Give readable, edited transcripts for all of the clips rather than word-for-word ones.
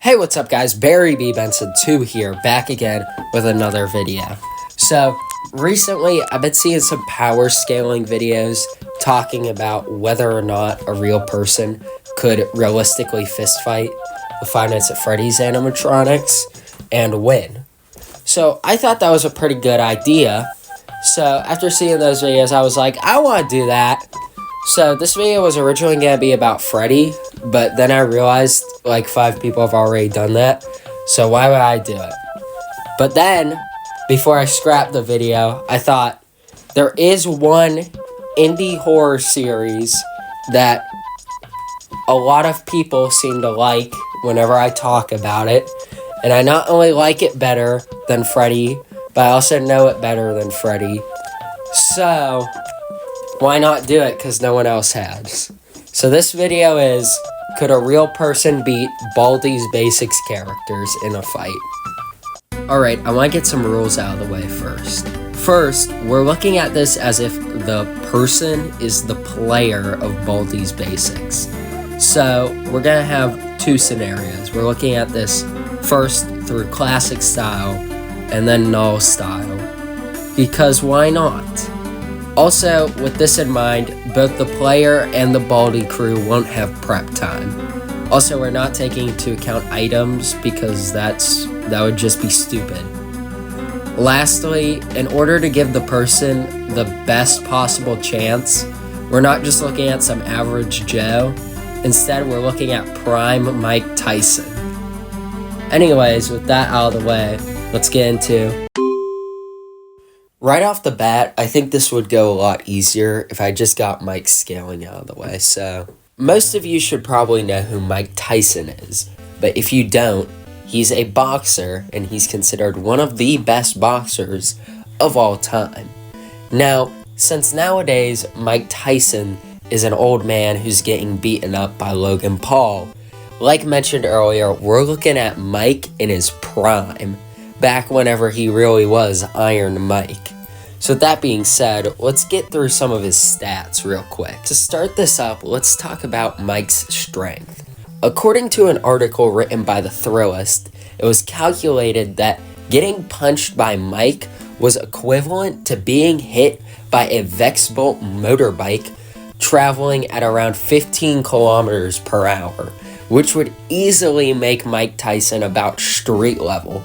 Hey, what's up guys? Barry B. Benson 2 here, back again with another video. So, recently I've been seeing some power scaling videos talking about whether or not a real person could realistically fistfight the Five Nights at Freddy's animatronics and win. So, I thought that was a pretty good idea. So, after seeing those videos, I was like, I want to do that. So, this video was originally going to be about Freddy, but then I realized like 5 people have already done that, so why would I do it? But then, before I scrapped the video, I thought, there is one indie horror series that a lot of people seem to like whenever I talk about it, and I not only like it better than Freddy, but I also know it better than Freddy, so why not do it, because no one else has. So this video is, could a real person beat Baldi's Basics characters in a fight? Alright, I want to get some rules out of the way first. First, we're looking at this as if the person is the player of Baldi's Basics. So, we're going to have 2 scenarios. We're looking at this first through classic style, and then null style. Because why not? Also, with this in mind, both the player and the Baldi crew won't have prep time. Also, we're not taking into account items because that would just be stupid. Lastly, in order to give the person the best possible chance, we're not just looking at some average Joe. Instead, we're looking at prime Mike Tyson. Anyways, with that out of the way, let's get into... Right off the bat, I think this would go a lot easier if I just got Mike's scaling out of the way. So, most of you should probably know who Mike Tyson is, but if you don't, he's a boxer and he's considered one of the best boxers of all time. Now, since nowadays Mike Tyson is an old man who's getting beaten up by Logan Paul, like mentioned earlier, we're looking at Mike in his prime, back whenever he really was Iron Mike. So with that being said, let's get through some of his stats real quick. To start this up, let's talk about Mike's strength. According to an article written by The Thrillist, it was calculated that getting punched by Mike was equivalent to being hit by a Vexbolt motorbike traveling at around 15 kilometers per hour, which would easily make Mike Tyson about street level.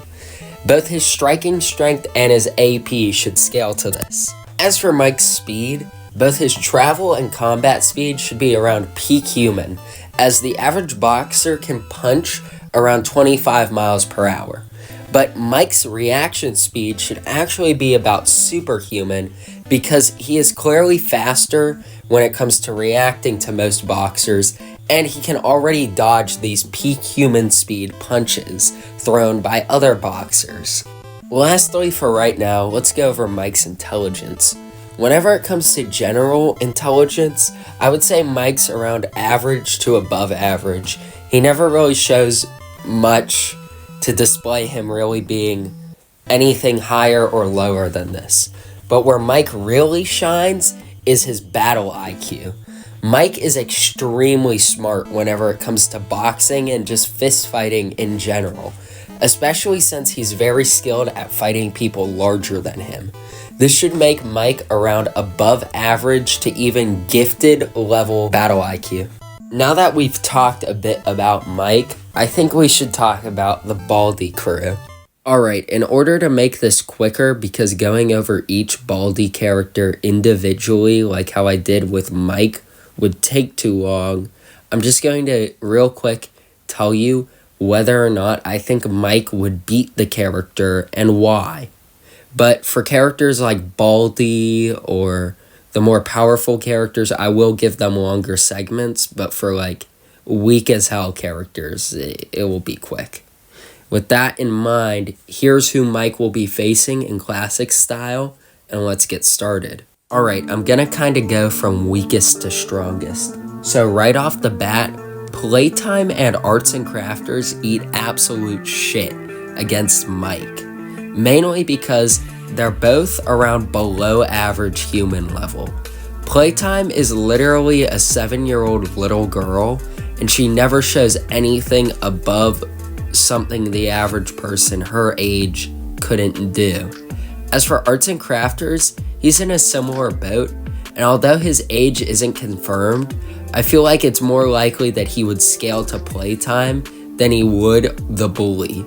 Both his striking strength and his AP should scale to this. As for Mike's speed, both his travel and combat speed should be around peak human, as the average boxer can punch around 25 miles per hour. But Mike's reaction speed should actually be about superhuman because he is clearly faster when it comes to reacting to most boxers, and he can already dodge these peak human speed punches thrown by other boxers. Lastly, for right now, let's go over Mike's intelligence. Whenever it comes to general intelligence, I would say Mike's around average to above average. He never really shows much to display him really being anything higher or lower than this. But where Mike really shines is his battle IQ. Mike is extremely smart whenever it comes to boxing and just fist fighting in general, especially since he's very skilled at fighting people larger than him. This should make Mike around above average to even gifted level battle IQ. Now that we've talked a bit about Mike, I think we should talk about the Baldi crew. Alright, in order to make this quicker, because going over each Baldi character individually, like how I did with Mike, would take too long, I'm just going to real quick tell you whether or not I think Mike would beat the character and why. But for characters like Baldi or the more powerful characters, I will give them longer segments, but for like weak as hell characters, it will be quick. With that in mind, here's who Mike will be facing in classic style, and let's get started. Alright, I'm gonna kinda go from weakest to strongest. So right off the bat, Playtime and Arts and Crafters eat absolute shit against Mike. Mainly because they're both around below average human level. Playtime is literally a 7-year-old little girl, and she never shows anything above something the average person her age couldn't do. As for arts and crafters, he's in a similar boat, and although his age isn't confirmed, I feel like it's more likely that he would scale to playtime than he would the bully.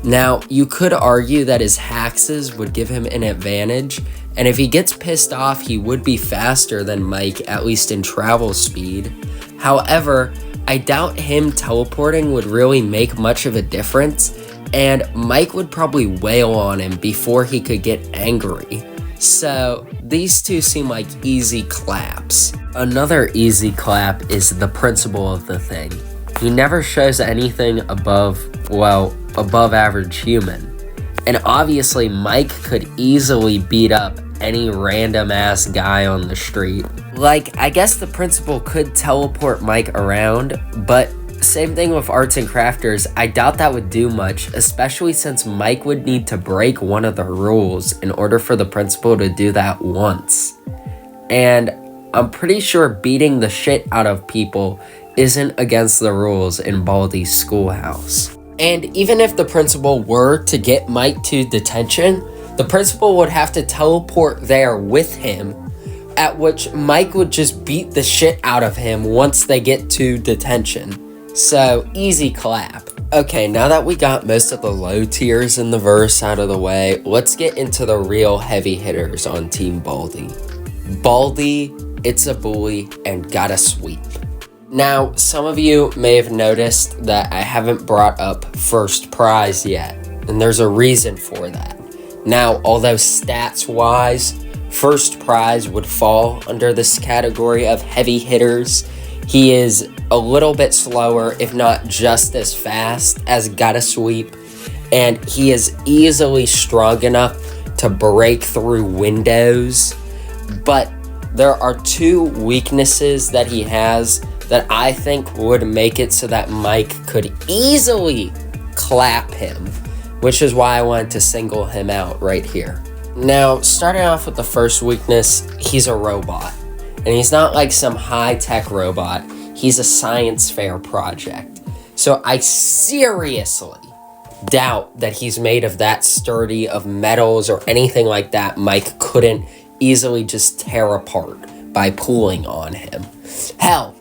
Now, you could argue that his haxes would give him an advantage, and if he gets pissed off, he would be faster than Mike, at least in travel speed. However, I doubt him teleporting would really make much of a difference, and Mike would probably wail on him before he could get angry. So, these two seem like easy claps. Another easy clap is the principle of the thing. He never shows anything above average human. And obviously, Mike could easily beat up any random ass guy on the street. Like, I guess the principal could teleport Mike around, but same thing with arts and crafters, I doubt that would do much, especially since Mike would need to break one of the rules in order for the principal to do that once. And I'm pretty sure beating the shit out of people isn't against the rules in Baldi's schoolhouse. And even if the principal were to get Mike to detention, the principal would have to teleport there with him, at which Mike would just beat the shit out of him once they get to detention. So, easy clap. Okay, now that we got most of the low tiers in the verse out of the way, let's get into the real heavy hitters on Team Baldi. Baldi, It's a Bully, and Gotta Sweep. Now, some of you may have noticed that I haven't brought up First Prize yet, and there's a reason for that. Now, although stats-wise, First Prize would fall under this category of heavy hitters, he is a little bit slower, if not just as fast as Gotta Sweep, and he is easily strong enough to break through windows, but there are two weaknesses that he has that I think would make it so that Mike could easily clap him, which is why I wanted to single him out right here. Now, starting off with the first weakness, he's a robot. And he's not like some high-tech robot. He's a science fair project. So I seriously doubt that he's made of that sturdy of metals or anything like that Mike couldn't easily just tear apart by pulling on him. Hell,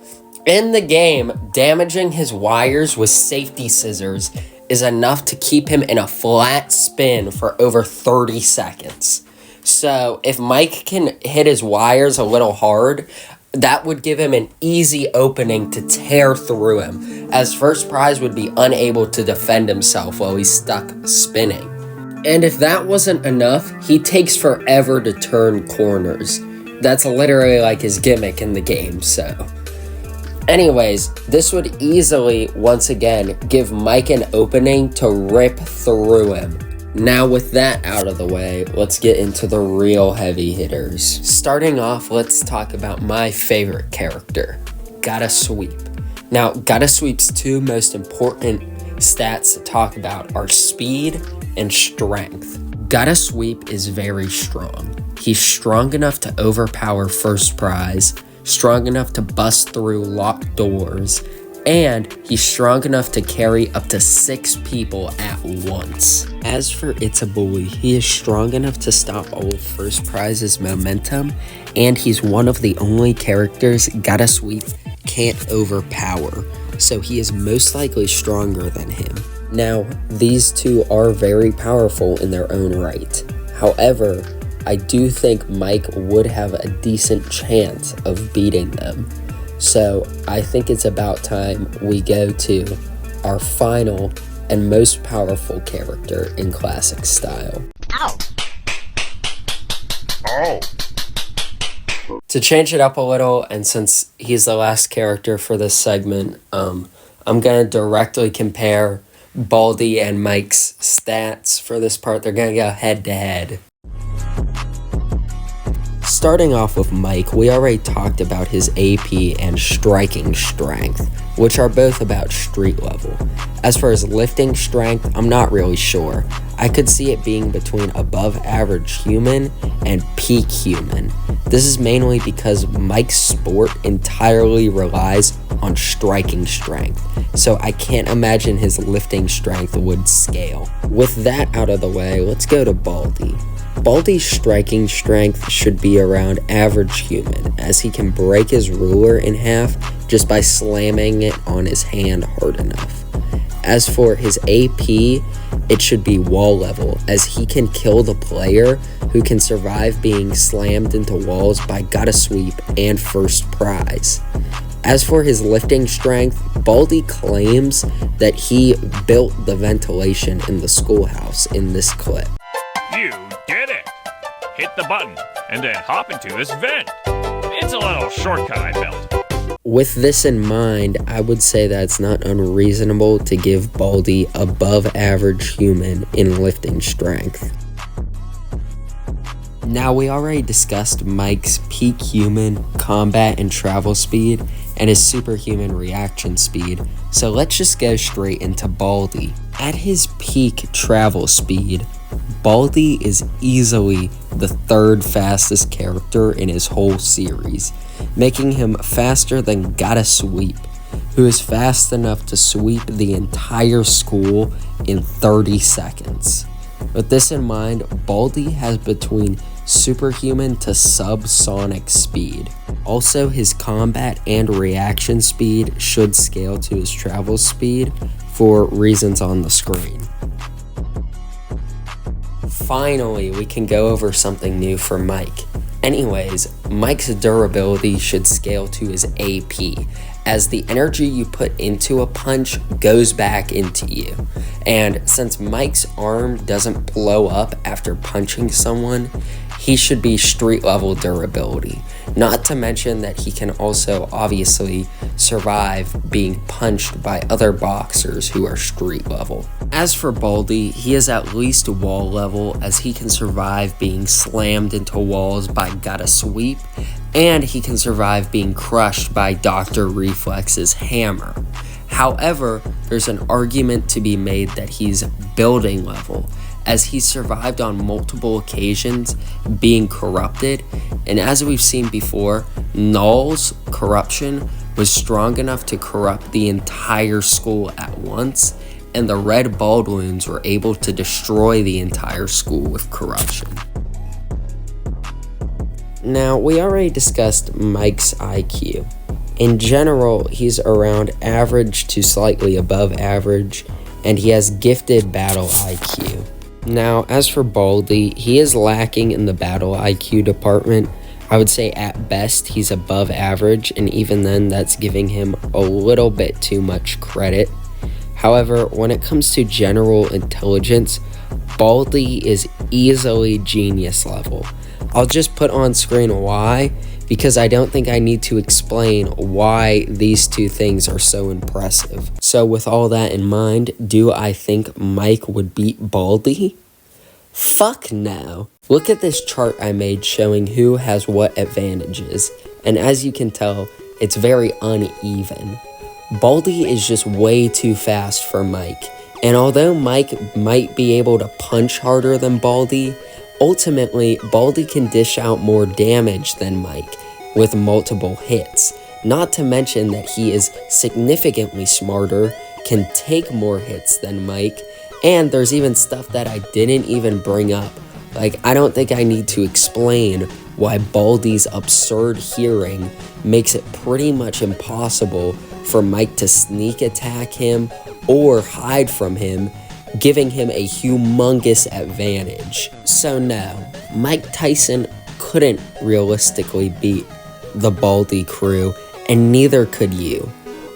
in the game, damaging his wires with safety scissors is enough to keep him in a flat spin for over 30 seconds. So if Mike can hit his wires a little hard, that would give him an easy opening to tear through him, as First Prize would be unable to defend himself while he's stuck spinning. And if that wasn't enough, he takes forever to turn corners. That's literally like his gimmick in the game, so. Anyways, this would easily, once again, give Mike an opening to rip through him. Now with that out of the way, let's get into the real heavy hitters. Starting off, let's talk about my favorite character, Gotta Sweep. Now, Gotta Sweep's two most important stats to talk about are speed and strength. Gotta Sweep is very strong. He's strong enough to overpower First Prize, strong enough to bust through locked doors, and he's strong enough to carry up to 6 people at once. As for It's a Bully, he is strong enough to stop all of First Prize's momentum, and he's one of the only characters Gotta Sweep can't overpower, so he is most likely stronger than him. Now, these two are very powerful in their own right. However, I do think Mike would have a decent chance of beating them. So I think it's about time we go to our final and most powerful character in classic style. Ow! Oh! To change it up a little, and since he's the last character for this segment, I'm going to directly compare Baldi and Mike's stats for this part. They're going to go head to head. Starting off with Mike, we already talked about his AP and striking strength, which are both about street level. As for his lifting strength, I'm not really sure. I could see it being between above average human and peak human. This is mainly because Mike's sport entirely relies on striking strength, so I can't imagine his lifting strength would scale. With that out of the way, let's go to Baldi. Baldi's striking strength should be around average human, as he can break his ruler in half just by slamming it on his hand hard enough. As for his AP, it should be wall level, as he can kill the player who can survive being slammed into walls by gotta sweep and first prize. As for his lifting strength, Baldi claims that he built the ventilation in the schoolhouse in this clip. You did it! Hit the button and then hop into this vent. It's a little shortcut I built. With this in mind, I would say that it's not unreasonable to give Baldi above average human in lifting strength. Now, we already discussed Mike's peak human, combat, and travel speed, and his superhuman reaction speed, so let's just go straight into Baldi. At his peak travel speed, Baldi is easily the third fastest character in his whole series, making him faster than Gotta Sweep, who is fast enough to sweep the entire school in 30 seconds. With this in mind, Baldi has between superhuman to subsonic speed. Also, his combat and reaction speed should scale to his travel speed for reasons on the screen. Finally, we can go over something new for Mike. Anyways, Mike's durability should scale to his AP, as the energy you put into a punch goes back into you. And since Mike's arm doesn't blow up after punching someone, he should be street level durability. Not to mention that he can also obviously survive being punched by other boxers who are street level. As for Baldi, he is at least wall level, as he can survive being slammed into walls by Gotta Sweep, and he can survive being crushed by Dr. Reflex's hammer. However, there's an argument to be made that he's building level, as he survived on multiple occasions being corrupted, and as we've seen before, Null's corruption was strong enough to corrupt the entire school at once, and the red balloons were able to destroy the entire school with corruption. Now, we already discussed Mike's IQ. In general, he's around average to slightly above average, and he has gifted battle IQ. Now, as for Baldi, he is lacking in the battle IQ department. I would say at best he's above average, and even then that's giving him a little bit too much credit. However, when it comes to general intelligence, Baldi is easily genius level. I'll just put on screen why, because I don't think I need to explain why these two things are so impressive. So with all that in mind, do I think Mike would beat Baldi? Fuck no. Look at this chart I made showing who has what advantages, and as you can tell, it's very uneven. Baldi is just way too fast for Mike, and although Mike might be able to punch harder than Baldi, ultimately, Baldi can dish out more damage than Mike with multiple hits. Not to mention that he is significantly smarter, can take more hits than Mike, and there's even stuff that I didn't even bring up. Like, I don't think I need to explain why Baldi's absurd hearing makes it pretty much impossible for Mike to sneak attack him or hide from him, giving him a humongous advantage. So no, Mike Tyson couldn't realistically beat the Baldi crew, and neither could you.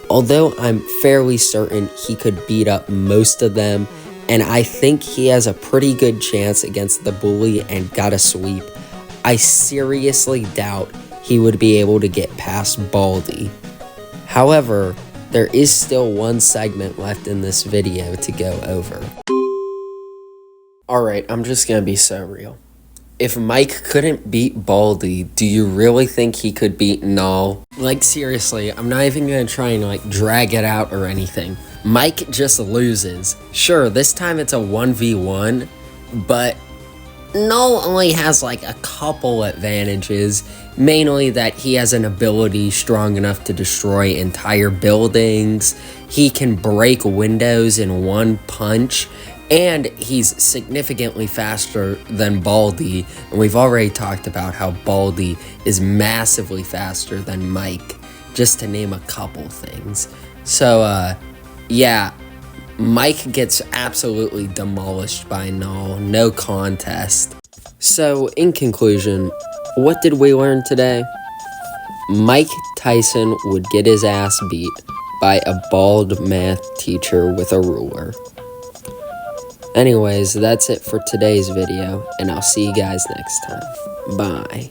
Although I'm fairly certain he could beat up most of them, and I think he has a pretty good chance against the Bully and Gotta Sweep, I seriously doubt he would be able to get past Baldi. However, there is still one segment left in this video to go over. Alright, I'm just gonna be so real. If Mike couldn't beat Baldi, do you really think he could beat Null? Like, seriously, I'm not even gonna try and drag it out or anything. Mike just loses. Sure, this time it's a 1v1, but Null only has like a couple advantages, mainly that he has an ability strong enough to destroy entire buildings, he can break windows in one punch, and he's significantly faster than Baldi, and we've already talked about how Baldi is massively faster than Mike, just to name a couple things. So, yeah, Mike gets absolutely demolished by Null, no contest. So, in conclusion, what did we learn today? Mike Tyson would get his ass beat by a bald math teacher with a ruler. Anyways, that's it for today's video, and I'll see you guys next time. Bye.